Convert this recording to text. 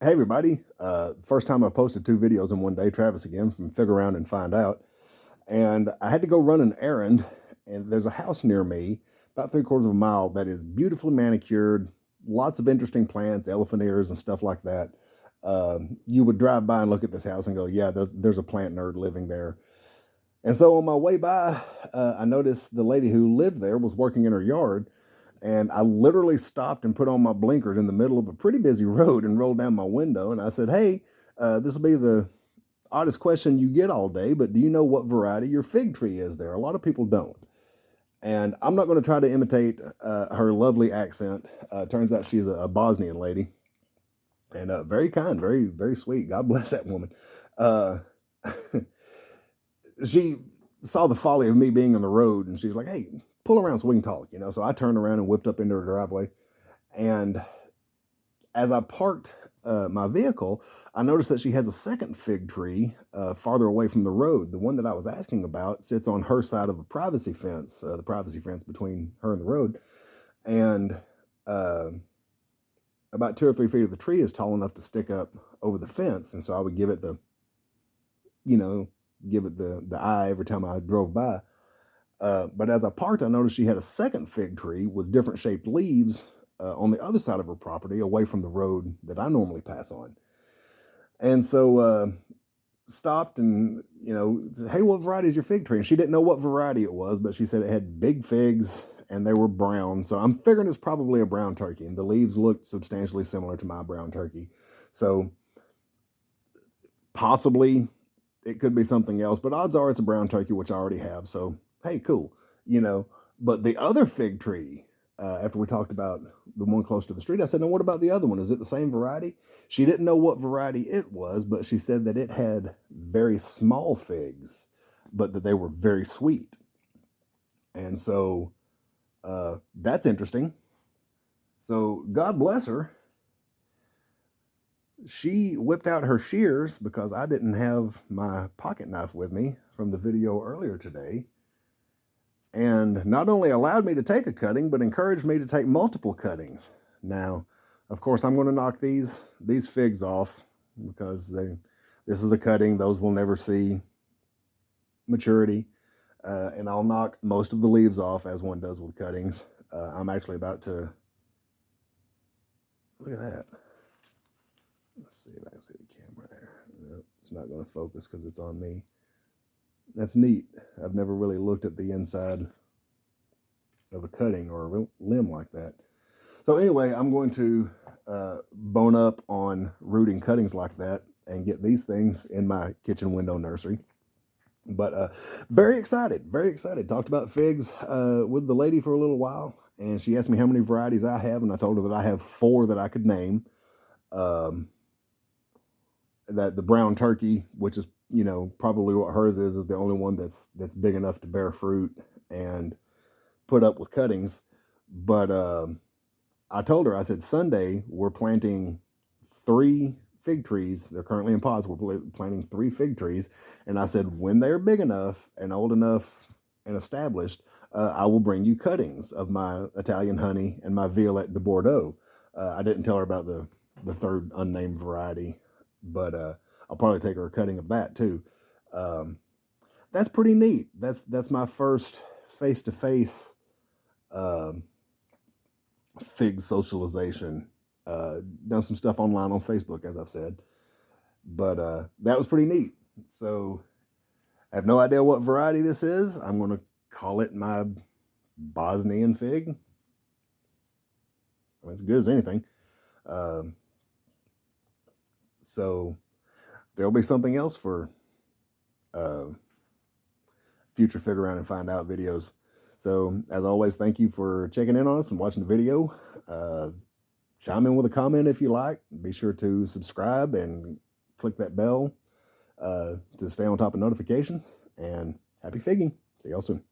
Hey everybody. First time I posted two videos in one day, Travis again from Figure Around and Find Out. And I had to go run an errand, and there's a house near me, about three-quarters of a mile, that is beautifully manicured, lots of interesting plants, elephant ears and stuff like that. You would drive by and look at this house and go, yeah, there's a plant nerd living there. And so on my way by, I noticed the lady who lived there was working in her yard, and I literally stopped and put on my blinkers in the middle of a pretty busy road and rolled down my window. And I said, "Hey, this will be the oddest question you get all day, but do you know what variety your fig tree is there? A lot of people don't." And I'm not going to try to imitate her lovely accent. Turns out she's a Bosnian lady and very kind, very, very sweet. God bless that woman. Uh, she saw the folly of me being on the road and she's like, "Hey, pull around so we can talk," you know. So I turned around and whipped up into her driveway. And as I parked my vehicle, I noticed that she has a second fig tree farther away from the road. The one that I was asking about sits on her side of a privacy fence, the privacy fence between her and the road. And uh, about 2 or 3 feet of the tree is tall enough to stick up over the fence. And so I would give it you know, the eye every time I drove by. But as I parked, I noticed she had a second fig tree with different shaped leaves on the other side of her property, away from the road that I normally pass on. And so stopped and said, "Hey, what variety is your fig tree?" And she didn't know what variety it was, but she said it had big figs and they were brown. So I'm figuring it's probably a brown turkey, and the leaves looked substantially similar to my brown turkey. So possibly it could be something else, but odds are it's a brown turkey, which I already have. So, hey, cool. You know, but the other fig tree, after we talked about the one close to the street, I said, "No, what about the other one? Is it the same variety?" She didn't know what variety it was, but she said that it had very small figs, but that they were very sweet. And so that's interesting. So, God bless her. She whipped out her shears because I didn't have my pocket knife with me from the video earlier today, and not only allowed me to take a cutting, but encouraged me to take multiple cuttings. Now, of course, I'm going to knock these figs off because this is a cutting; those will never see maturity. And I'll knock most of the leaves off as one does with cuttings. I'm actually about to look at that. Let's see if I can see the camera there. Nope, it's not going to focus because it's on me. That's neat. I've never really looked at the inside of a cutting or a limb like that. So anyway, I'm going to bone up on rooting cuttings like that and get these things in my kitchen window nursery. But very excited, very excited. Talked about figs with the lady for a little while, and she asked me how many varieties I have, and I told her that I have 4 that I could name. That the brown turkey, which is probably what hers is the only one that's big enough to bear fruit and put up with cuttings. But I told her, I said, Sunday we're planting 3 fig trees. They're currently in pods. We're planting 3 fig trees, and I said when they're big enough and old enough and established, I will bring you cuttings of my Italian honey and my Violette de Bordeaux. I didn't tell her about the third unnamed variety, but I'll probably take her a cutting of that too. Um, that's pretty neat. That's my first face to face fig socialization. Done some stuff online on Facebook, as I've said, but that was pretty neat. So I have no idea what variety this is. I'm going to call it my Bosnian fig. I mean, it's good as anything. Um, so there'll be something else for uh, future Figure Around and Find Out videos. So, as always, thank you for checking in on us and watching the video. Chime in with a comment if you like. Be sure to subscribe and click that bell to stay on top of notifications. And happy figging. See y'all soon.